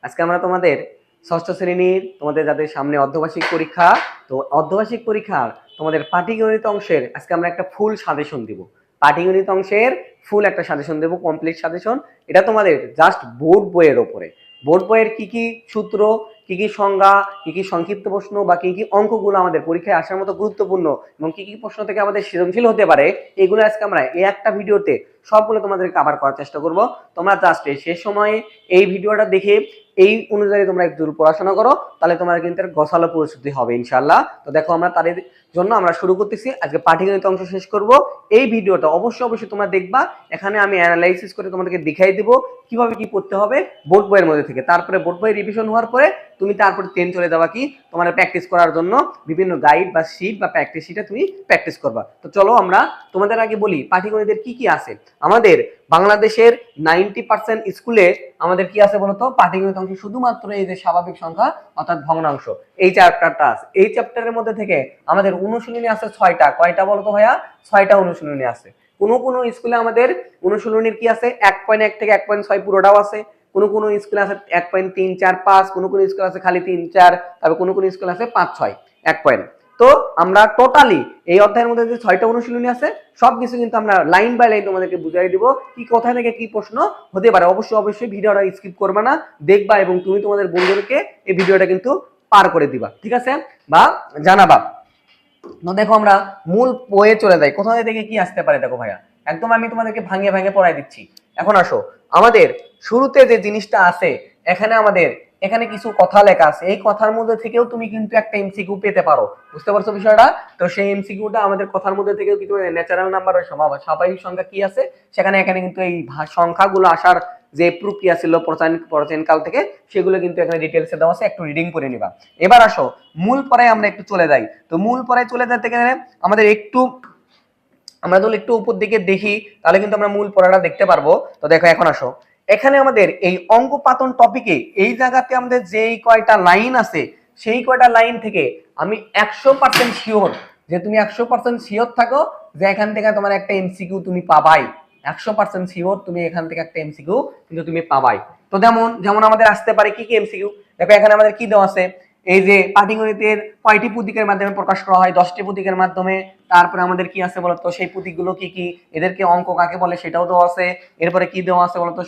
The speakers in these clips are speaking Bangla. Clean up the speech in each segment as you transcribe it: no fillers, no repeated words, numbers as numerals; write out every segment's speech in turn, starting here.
আজকে আমরা তোমাদের ষষ্ঠ শ্রেণীর তোমাদের যাদের সামনে অর্ধবার্ষিক পরীক্ষা, তো অর্ধবার্ষিক পরীক্ষার তোমাদের পাটিগণিত অংশের আজকে আমরা একটা ফুল সাজেশন দিব। পাটিগণিত অংশের ফুল একটা সাজেশন দেব, কমপ্লিট সাজেশন। এটা তোমাদের জাস্ট বোর্ড বইয়ের ওপরে, বোর্ড বইয়ের কি কি সূত্র, কি কি সংজ্ঞা, কি কি সংক্ষিপ্ত প্রশ্ন বা কি কি অঙ্কগুলো আমাদের পরীক্ষায় আসার মতো গুরুত্বপূর্ণ এবং কি কি প্রশ্ন থেকে আমাদের সৃজনশীল হতে পারে, এগুলো আজকে আমরা এই একটা ভিডিওতে সবগুলো তোমাদের কভার করার চেষ্টা করব। তোমরা জাস্ট শেষ সময়ে এই ভিডিওটা দেখে এই অনুযায়ী তোমরা একটু পড়াশোনা করো, তাহলে তোমার কিন্তু গোছালো প্রস্তুতি হবে ইনশাআল্লাহ। তো দেখো আমরা তাদের জন্য আমরা শুরু করতেছি, আজকে পাটিগণিত অংশ শেষ করব। এই ভিডিওটা অবশ্যই তোমরা দেখবা, এখানে আমি অ্যানালাইসিস করে তোমাদেরকে দেখাই দিব কিভাবে কি করতে হবে বোর্ড বইয়ের মধ্যে থেকে। তারপরে বোর্ড বই রিভিশন হওয়ার পরে তুমি তারপরে 10 চলে যাবা কি তোমার প্র্যাকটিস করার জন্য বিভিন্ন গাইড বা শীট বা প্র্যাকটিস শীটে তুমি প্র্যাকটিস করবা। তো চলো আমরা তোমাদের আগে বলি পাটিগণিতের কি কি আছে। আমাদের বাংলাদেশের 90% স্কুলে আমাদের কি আছে বলতো, পাটিগণিত অংশ শুধুমাত্র এই যে স্বাভাবিক সংখ্যা অর্থাৎ ভগ্নাংশ, এই চ্যাপ্টারটা আছে। এই চ্যাপ্টারের মধ্যে থেকে আমাদের অনুশীলনী আছে 6টা। কয়টা বলতো ভাইয়া? 6টা অনুশীলনী আছে। কোনো কোনো স্কুলে আমাদের অনুশীলনীর কি আছে 1.1 থেকে 1.6 পুরোটাও আছে। কোনো কোনো স্কুলে আছে 1.3 4 5, কোনো কোনো স্কুল আছে খালি 3 4, তারপর কোনো কোনো স্কুল আছে 5 6 1 পয়েন্ট। তো আমরা টোটালি এই অধ্যায়ের মধ্যে যে 6টা অনুশীলনী আছে সবকিছু কিন্তু আমরা লাইন বাই লাইন তোমাদেরকে বুঝাই দিব কি কোথা থেকে কি প্রশ্ন হতে পারে। অবশ্যই ভিডিওটা স্কিপ করবে না, দেখবা এবং তুমি তোমাদের বন্ধুদেরকে এই ভিডিওটা কিন্তু পার করে দিবা, ঠিক আছে, বা জানাবা। তো দেখো আমরা মূল বইয়ে চলে যাই, কোথা থেকে কি আসতে পারে। দেখো ভাইয়া একদম আমি তোমাদেরকে ভাঙিয়ে ভাঙিয়ে পড়াই দিচ্ছি। এখন আসো, আমাদের শুরুতে যে জিনিসটা আছে এখানে আমাদের এখানে কিছু কথা লেখা আছে, এই কথার মধ্যে থেকেও তুমি কিন্তু একটা এমসিকিউ পেতে পারো। বুঝতে পারছো বিষয়টা? তো সেই এমসিকিউটা আমাদের কথার মধ্যে থেকেও কিন্তু ন্যাচারাল নাম্বার বা স্বাভাবিক সংখ্যা কি আছে সেখানে এখানে কিন্তু এই সংখ্যাগুলো আসার যে প্রক্রিয়া ছিল প্রাচীন কাল থেকে সেগুলো কিন্তু এখানে ডিটেলসে দেওয়া আছে, একটু রিডিং করে নিবা। এবার আসো মূল পড়ায় আমরা একটু চলে যাই। তো মূল পড়ায় চলে যেতে গেলে আমাদের আমরা যদি একটু উপর দিকে দেখি তাহলে কিন্তু আমরা মূল পড়াটা দেখতে পারবো। তো দেখো এখন আসো, এখানে আমাদের এই অঙ্কপাতন টপিকে এই জায়গাতে আমাদের যেই কয়টা লাইন আছে সেই কয়টা লাইন থেকে আমি 100% শিওর যে তুমি 100% শিওর থাকো যে এখান থেকে তোমার একটা এমসিকিউ তুমি পাবাই। 100% শিওর তুমি এখান থেকে একটা এমসিকিউ কিন্তু তুমি পাবাই। তো যেমন আমাদের আসতে পারে কি কি এমসিকিউ। দেখো এখানে আমাদের কি দেওয়া আছে, এই যে পাটিগণিতের কয়টি প্রতীকের মাধ্যমে প্রকাশ করা হয়, 10টি প্রতীকের মাধ্যমে। তারপরে আমাদের কি আছে বলতো, সেই প্রতীকগুলো কি কি, এদেরকে অঙ্ক কাকে বলে সেটাও দেওয়া আছে। এরপরে কি দেওয়া আছে বলতো,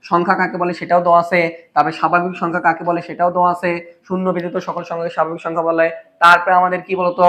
সংখ্যা কাকে বলে সেটাও দেওয়া আছে। তারপরে স্বাভাবিক সংখ্যা কাকে বলে সেটাও দেওয়া আছে। শূন্য ব্যতীত সকল সংখ্যাকে স্বাভাবিক সংখ্যা বলে। তারপরে আমাদের কি বলতো,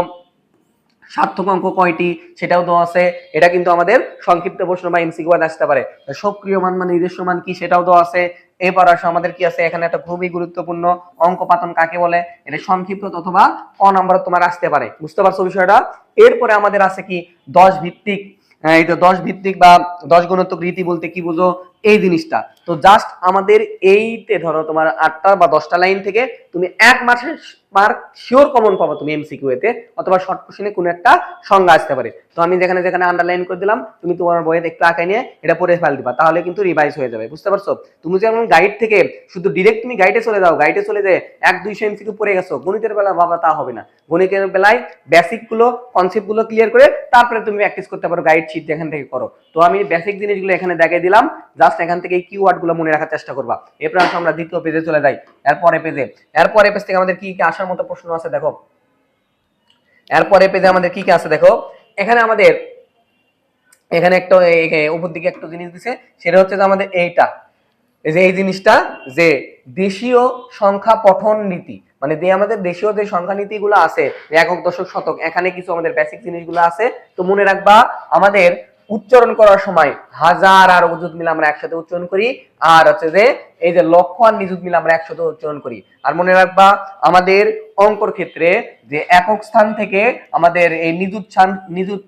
সার্থক অঙ্ক কয়টি সেটাও দেওয়া আছে। এটা কিন্তু আমাদের সংক্ষিপ্ত প্রশ্ন বা এমসিকিউ আসতে পারে। সক্রিয় মান মানে নিজস্ব মান কি সেটাও দেওয়া আছে। এবার আসো আমাদের কি আছে, এখানে একটা খুবই গুরুত্বপূর্ণ অঙ্কপাতন কাকে বলে, এটা সংক্ষিপ্ত অথবা ক নাম্বার তোমার আসতে পারে। বুঝতে পারছো বিষয়টা? এরপরে আমাদের আছে কি 10 ভিত্তিক, এই তো 10 ভিত্তিক বা 10 গুণিতক রীতি বলতে কি বুঝো এই জিনিসটা। তো জাস্ট আমাদের এইতে ধরো তোমার 8টা বা 10টা লাইন থেকে তুমি এক মাসের মার্ক শিওর কমন পাবো তুমি এমসিকিউ এতে, অথবা শর্ট কোশ্চেনে কোনো একটা সংজ্ঞা আসতে পারে। তো আমি যেখানে যেখানে আন্ডারলাইন করে দিলাম তুমি তোমার বইয়ে একটু আঁকাই নিয়ে এটা পড়ে ফেল দিবা, তাহলে কিন্তু রিভাইজ হয়ে যাবে। বুঝতে পারছো? তুমি যেমন গাইড থেকে শুধু ডিরেক্ট তুমি গাইডে চলে যাও, গাইডে চলে যায় 1 200 এমসিকিউ পড়ে গেছো, গণিতের বেলা বাবা তা হবে না। গণিতের বেলায় বেসিক গুলো কনসেপ্ট গুলো ক্লিয়ার করে তারপরে তুমি প্র্যাকটিস করতে পারো, গাইড শীট যেখান থেকে করো। তো আমি বেসিক জিনিসগুলো এখানে দেখিয়ে দিলাম, জাস্ট এখান থেকে এই কিওয়ার্ড গুলো মনে রাখার চেষ্টা করবা। এরপর আমরা দ্বিতীয় পেজে চলে যাই। এরপরে পেজ থেকে আমাদের কি কি আসার মতো প্রশ্ন আছে দেখো। এরপরে পেজে আমাদের কি কি আছে দেখো, এখানে আমাদের এখানে একটা উপর দিকে একটা জিনিস দিছে, সেটা হচ্ছে যে আমাদের এইটা, এই যে এই জিনিসটা যে দেশীয় সংখ্যা পঠন নীতি, মানে যে আমাদের দেশীয় যে সংখ্যা নীতিগুলো আছে একক দশক শতক, এখানে কিছু আমাদের বেসিক জিনিসগুলো আছে। তো মনে রাখবা আমাদের উচ্চারণ করার সময় হাজার আর অযুত মিলে আমরা একসাথে উচ্চারণ করি, আর হচ্ছে যে এই যে লক্ষ আর নিযুত মিলে আমরা একসাথে উচ্চারণ করি। আর মনে রাখবা আমাদের অঙ্কর ক্ষেত্রে যে একক স্থান থেকে আমাদের এই নিযুত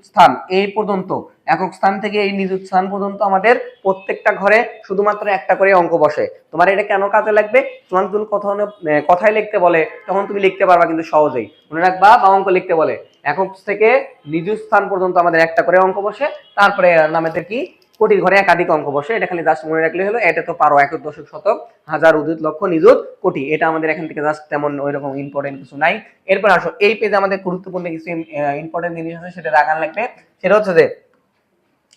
স্থান এই পর্যন্ত, একক স্থান থেকে এই নিযুত স্থান পর্যন্ত আমাদের প্রত্যেকটা ঘরে শুধুমাত্র একটা করে অঙ্ক বসে। তোমার এটা কেন কাজে লাগবে, তোমার যখন কথায় লিখতে বলে তখন তুমি লিখতে পারবা কিন্তু সহজেই। মনে রাখবা, বা অঙ্ক লিখতে বলে একক থেকে নিযুত স্থান পর্যন্ত আমাদের একটা করে অঙ্ক বসে, তারপরে নামেদের কি কোটির ঘরে একাধিক অঙ্ক বসে। এটা খালি জাস্ট মনে রাখলে হলো, এটা তো পারো একক দশক শতক হাজার উদিত লক্ষ নিযুত কোটি, এটা আমাদের এখান থেকে জাস্ট তেমন ওইরকম ইম্পর্টেন্ট কিছু নাই। এরপর আসো এই পেজে আমাদের গুরুত্বপূর্ণ কিছু ইম্পর্টেন্ট জিনিস আছে, সেটা রাখান লাগবে। সেটা হচ্ছে যে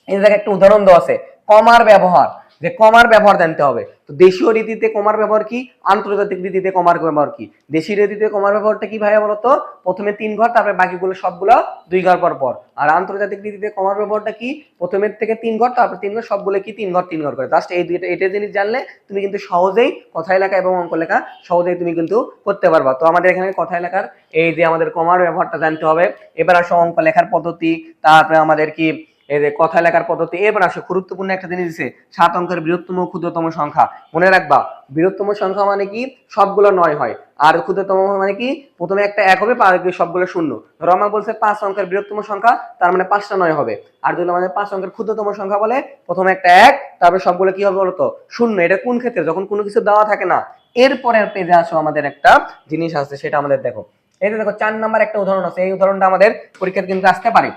এই জায়গায় একটা উদাহরণ দেওয়া আছে, কমার ব্যবহার। যে কমার ব্যবহার জানতে হবে। তো দেশীয় রীতিতে কমার ব্যবহার কি, আন্তর্জাতিক রীতিতে কমার ব্যবহার কি? দেশীয় রীতিতে কমার ব্যবহারটা কি ভাইয়া বলতো? প্রথমে 3 ঘর, তারপরে বাকিগুলো সবগুলো 2 ঘর পর পর। আর আন্তর্জাতিক রীতিতে কমার ব্যবহারটা কি? প্রথমের থেকে 3 ঘর, তারপর 3 ঘর, সবগুলো কি 3 ঘর 3 ঘর করে। জাস্ট এই দুইটা এটা জিনিস জানলে তুমি কিন্তু সহজেই কথায় লেখা এবং অঙ্ক লেখা সহজেই তুমি কিন্তু করতে পারবা। তো আমাদের এখানে কথায় লেখার এই যে আমাদের কমার ব্যবহারটা জানতে হবে। এবার আসো অঙ্ক লেখার পদ্ধতি, তারপরে আমাদের কি এই যে কথা লেখার পদ্ধতি। এবার আসো গুরুত্বপূর্ণ একটা জিনিস দিছে, 7 অঙ্কের বৃহত্তম ক্ষুদ্রতম সংখ্যা। মনে রাখবা, বৃহত্তম সংখ্যা মানে কি সবগুলো 9 হয়, আর ক্ষুদ্রতম মানে কি প্রথমে একটা 1 হবে, সবগুলো 0। ধরো আমার বলছে 5 অঙ্কের বৃহত্তম সংখ্যা, তার মানে 5টা 9 হবে। আর যদি আমাদের 5 অঙ্কের ক্ষুদ্রতম সংখ্যা বলে, প্রথমে একটা 1, তারপরে সবগুলো কি হবে বলতো 0। এটা কোন ক্ষেত্রে? যখন কোনো কিছু দেওয়া থাকে না। এরপরের পেজে আসো, আমাদের একটা জিনিস আছে, সেটা আমাদের দেখো। এই যে দেখো 4 নাম্বার একটা উদাহরণ আছে, এই উদাহরণটা আমাদের পরীক্ষায় কিন্তু আসতে পারে।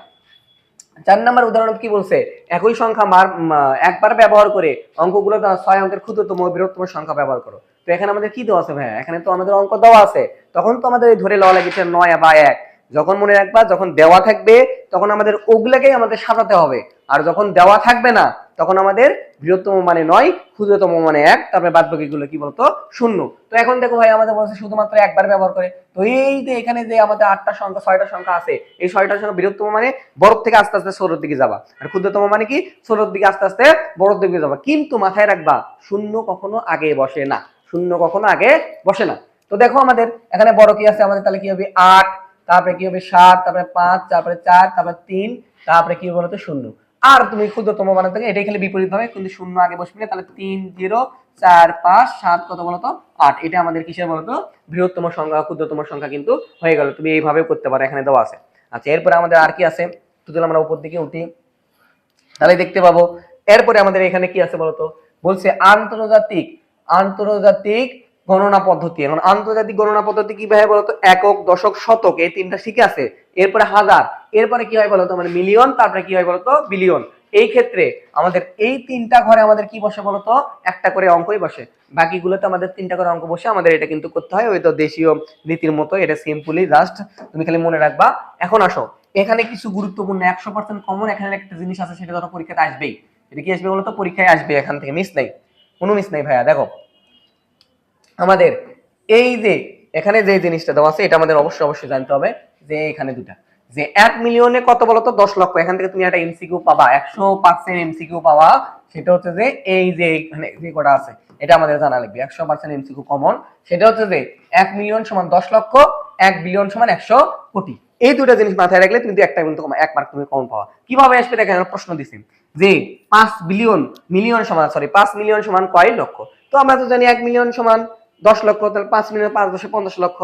4 নাম্বার উদাহরণ কি বলছে? একই সংখ্যা একবার ব্যবহার করে অঙ্কগুলো 6 অঙ্কের ক্ষুদ্রতম ও বৃহত্তম সংখ্যা ব্যবহার করো। তো এখানে আমাদের কি দেওয়া আছে ভাইয়া? এখানে তো আমাদের অঙ্ক দেওয়া আছে, তখন তো আমাদের ধরে লওয়া লাগছে 9 বা 1। যখন মনে রাখবা, যখন দেওয়া থাকবে তখন আমাদের ওগুলাকেই আমাদের সাজাতে হবে, আর যখন দেওয়া থাকবে না তখন আমাদের বৃহত্তম মানে 9, ক্ষুদ্রতম মানে 1, তারপরে বাদ বাকিগুলো কি বলতো 0। তো এখন দেখো ভাই, আমাদের বলছে শুধুমাত্র একবার ব্যবহার করে। তো এই যে এখানে যে আমাদের 8টা সংখ্যা 6টা সংখ্যা আছে, এই 6টা সংখ্যা বৃহত্তম মানে বড় থেকে আস্তে আস্তে ছোটর দিকে যাবা, আর ক্ষুদ্রতম মানে কি ছোটর দিকে আস্তে আস্তে বড়র দিকে যাবা। কিন্তু মাথায় রাখবা, শূন্য কখনো আগে বসে না, শূন্য কখনো আগে বসে না। তো দেখো আমাদের এখানে বড় কি আছে আমাদের, তাহলে কি হবে 8, তারপরে কি হবে 7, তারপরে 5, তারপরে 4, তারপরে 3, তারপরে কি হবে বলতো 0। আর তুমি ক্ষুদ্রতম বানাতে থেকে এটাই খালি বিপরীত হবে, কিন্তু 0 আগে বসবে না। তাহলে 3, 0, 4, 5, 7 কত বলতো 8। এটা আমাদের কিসের বলতো? বৃহত্তম সংখ্যা, ক্ষুদ্রতম সংখ্যা কিন্তু হয়ে গেল। তুমি এইভাবে করতে পারো, এখানে দেওয়া আছে। আচ্ছা, এরপরে আমাদের আর কি আছে? তো যদি আমরা উপর দিকে উঠি তাহলে দেখতে পাবো, এরপরে আমাদের এখানে কি আছে বলতো? বলছে আন্তর্জাতিক আন্তর্জাতিক গণনা পদ্ধতি। এখন আন্তর্জাতিক গণনা পদ্ধতি কি ভাবে বলতো? একক, দশক, শতক, এই তিনটা শিখে আছে। এরপরে হাজার, এরপরে কি হয় বলতো? মানে মিলিয়ন, তারপরে কি হয় বলতো? বিলিয়ন। এই ক্ষেত্রে আমাদের এই 3টা ঘরে আমাদের কি বসে বলতো? একটা করে অঙ্কই বসে। বাকিগুলোতে আমাদের 3টা করে অঙ্ক বসে। আমাদের এটা কিন্তু করতে হয় ওই তো দেশীয় নীতির মতো। এটা সিম্পলি জাস্ট তুমি খালি মনে রাখবা। এখন আসো, এখানে কিছু গুরুত্বপূর্ণ 100% কমন এখানে একটা জিনিস আছে, সেটা ধরো পরীক্ষাতে আসবেই। এটা কি আসবে বলতো? পরীক্ষায় আসবে, এখান থেকে মিস নাই, কোনো মিস নাই ভাইয়া। দেখো আমাদের এই যে এখানে যে জিনিসটা দেওয়া আছে, এটা আমাদের অবশ্যই অবশ্যই জানতে হবে। যে এখানে দুটা, যে 1 মিলিয়নে কত বলতো? 10 লক্ষ। এখান থেকে তুমি একটা এমসিকিউ পাবা, 100% এমসিকিউ পাবা। সেটা হচ্ছে যে এই যে এখানে যে কটা আছে, এটা আমাদের জানা লাগবে। 100% এমসিকিউ কমন। সেটা হচ্ছে যে 1 মিলিয়ন সমান 10 লক্ষ, 1 বিলিয়ন সমান 100 কোটি। এই দুটো জিনিস মাথায় রাখলে কিন্তু একটা কিন্তু 1 মার্ক তুমি কমন পাওয়া। কিভাবে আসবে দেখেন, প্রশ্ন দিছি যে 5 বিলিয়ন মিলিয়ন সমান 5 মিলিয়ন সমান কয় লক্ষ। তো আমরা তো জানি 1 মিলিয়ন সমান 10 লক্ষ, তাহলে 5 মিলিয়ন 5 10 50 লক্ষ।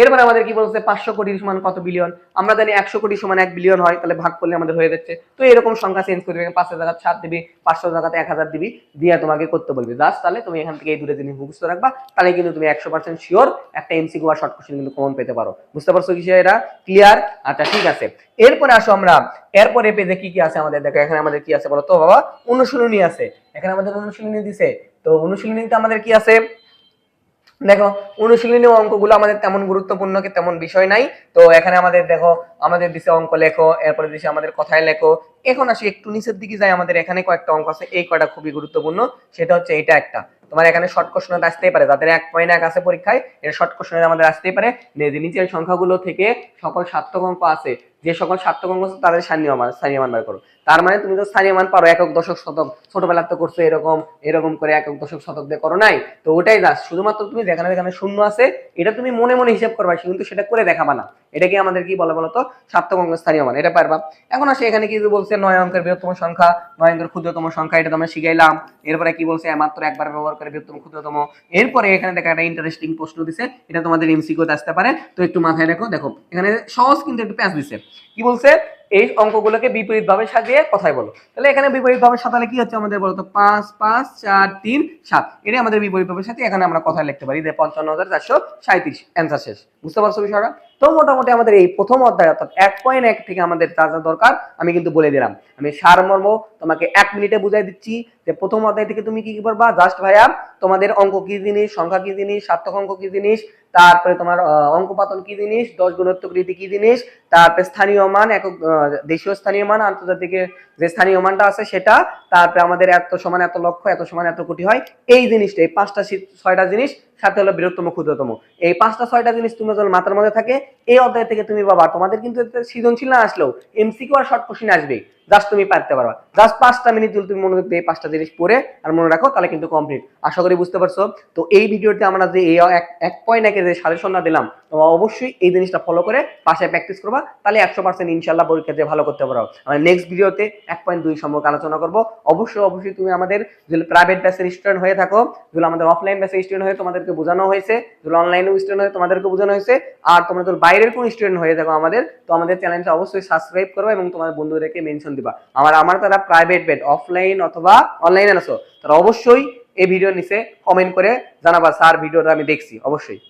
এরপরে আমাদের কি বলছে? 500 কোটি সমান কত বিলিয়ন। আমরা জানি 100 কোটি সমান 1 বিলিয়ন হয়, তাহলে ভাগ করলে আমাদের হয়ে যাচ্ছে। তো এরকম সংখ্যা চেঞ্জ করবে, 5 এর জায়গায় 7 দিবি, 500 জায়গাতে 1000 দিবি, দিয়ে তোমাকে করতে বলবি। জাস্ট তাহলে তুমি এখান থেকে এই দুটো জিনিস মুখস্থ রাখবা, তাহলে কিন্তু তুমি 100% শিওর একটা এমসিকিউ আর শর্ট কোশ্চেন কিন্তু কমন পেতে পারো। বুঝতে পারছো কি এটা? ক্লিয়ার? আচ্ছা ঠিক আছে। এরপরে আসো আমরা, এরপরে পেজে কি কি আছে আমাদের দেখো। এখানে আমাদের কি আছে বলো তো বাবা? অনুশীলনী আছে। এখানে আমাদের অনুশীলনী দিছে। তো অনুশীলনীতে আমাদের কি আছে দেখো, অনুশীলনী অঙ্কগুলো আমাদের তেমন গুরুত্বপূর্ণ কি তেমন বিষয় নাই। তো এখানে আমাদের দেখো, আমাদের দিছে অঙ্ক লেখো, এরপরে দিছে আমাদের কথায় লেখো। এখন আসি একটু নিচের দিকে যাই, আমাদের এখানে কয়েকটা অঙ্ক আছে, এই কয়টা খুবই গুরুত্বপূর্ণ। সেটা হচ্ছে এটা একটা, তোমার এখানে শর্ট কোশ্চেন আসতেই পারে, যাদের 1.1 আছে পরীক্ষায়, এর শর্ট কোশ্চেন আমাদের আসতেই পারে। নিচের সংখ্যাগুলো থেকে সকল সার্থক অঙ্ক আছে, যে সকল সার্থক অঙ্ক আছে তাদের স্থানীয় মান বের করো। তার মানে তুমি তো স্থানীয় মান পারো, একক, দশক, শতক ছোটবেলা তো করছো, এরকম এরকম করে একক, দশক, শতক দিয়ে করো নাই। তো ওটাই জাস্ট শুধুমাত্র তুমি যেখানে যেখানে শূন্য আছে এটা তুমি মনে মনে হিসাব করবা, কিন্তু সেটা করে দেখাবা না। এটাকে আমাদের কি বলে বলতো? সার্থক অঙ্ক, স্থানীয় মান, এটা পারবা। এখন আসে এখানে কি বলছে? 9 অঙ্কের বৃহত্তম সংখ্যা, 9 অঙ্কের ক্ষুদ্রতম সংখ্যা, এটা তো আমরা শিখাইলাম। এরপরে কি বলছে? মাত্র একবার ব্যবহার করে বৃহত্তম, ক্ষুদ্রতম। এরপরে এখানে দেখো একটা ইন্টারেস্টিং প্রশ্ন দিছে, এটা তোমাদের এমসিকিউতে আসতে পারে, তো একটু মাথায় রাখো। দেখো এখানে সহজ কিন্তু একটু প্যাচ দিছে। কি বলছে? এই অঙ্কগুলোকে বিপরীত ভাবে সাজিয়ে কথাই বলো। তাহলে এখানে বিপরীত ভাবে সাজালে কি হচ্ছে আমাদের বলতো? 5 5 4 3 7, এটা আমাদের বিপরীত ভাবে সাজিয়ে এখানে আমরা কথায় লিখতে পারি যে 55,437। অ্যান্সার শেষ। বুঝতে পারছো বিষয়টা? তো মোটামুটি আমাদের এই প্রথম অধ্যায় অর্থাৎ 1.1 থেকে আমাদের যা যা দরকার আমি কিন্তু বলে দিলাম। আমি সারমর্ম তোমাকে 1 মিনিটে বুঝাই দিচ্ছি যে প্রথম অধ্যায় থেকে তুমি কি কি করবা। জাস্ট ভাইয়া তোমাদের অঙ্ক কি জিনিস, সংখ্যা কি জিনিস, সার্থক অঙ্ক কি জিনিস, তারপরে তোমার অঙ্কপাতন কি জিনিস, 10 গুণোত্তক রীতি কি জিনিস, তারপরে স্থানীয় মান, একক দেশীয় স্থানীয় মান, আন্তর্জাতিক যে স্থানীয় মানটা আছে সেটা, তারপরে আমাদের এত সমান এত লক্ষ, এত সমান এত কোটি হয়, এই জিনিসটা, এই 5টা 6টা জিনিস, সাথে হলো বৃহত্তম ক্ষুদ্রতম, এই 5টা 6টা জিনিস তুমি যদি মাথার মধ্যে থাকে, এই অধ্যায় থেকে তুমি বাবা, তোমাদের কিন্তু সৃজনশীল না আসলেও এমসিকিউ আর শর্ট কোশ্চেন আসবেই, জাস্ট তুমি পারতে পারবা। জাস্ট 5টা মিনিট যদি তুমি মনোযোগ দিয়ে 5টা জিনিস পড়ে আর মনে রাখো, তাহলে কিন্তু কমপ্লিট। আশা করি বুঝতে পারছো। তো এই ভিডিওতে আমরা যে এই 1.1 যে সাজেশনটা দিলাম, তোমরা অবশ্যই এই জিনিসটা ফলো করে বাসায় প্র্যাকটিস করবা, তাহলে 100% ইনশাল্লাহ পরীক্ষাতে ভালো করতে পারো। আমরা নেক্সট ভিডিওতে 1.2 সম্পর্কে আলোচনা করব। অবশ্যই তুমি আমাদের যদি প্রাইভেট ব্যাচের স্টুডেন্ট হয়ে থাকো, যদি আমাদের অফলাইন ব্যাচের স্টুডেন্ট হয়ে তোমাদেরকে বোঝানো হয়েছে, যদি অনলাইনে স্টুডেন্ট হয়ে তোমাদেরকে বোঝানো হয়েছে, আর তোমরা যদি বাইরের কোন স্টুডেন্ট হয়ে থাকো আমাদের, তো আমাদের চ্যানেলটা অবশ্যই সাবস্ক্রাইব করবে এবং তোমার বন্ধুদেরকে মেনশন দিবা। আমার তারা প্রাইভেট ব্যাচ অফলাইন অথবা অনলাইনে আছো, তারা অবশ্যই এই ভিডিও নিচে কমেন্ট করে জানাবা, স্যার ভিডিওটা আমি দেখছি। অবশ্যই।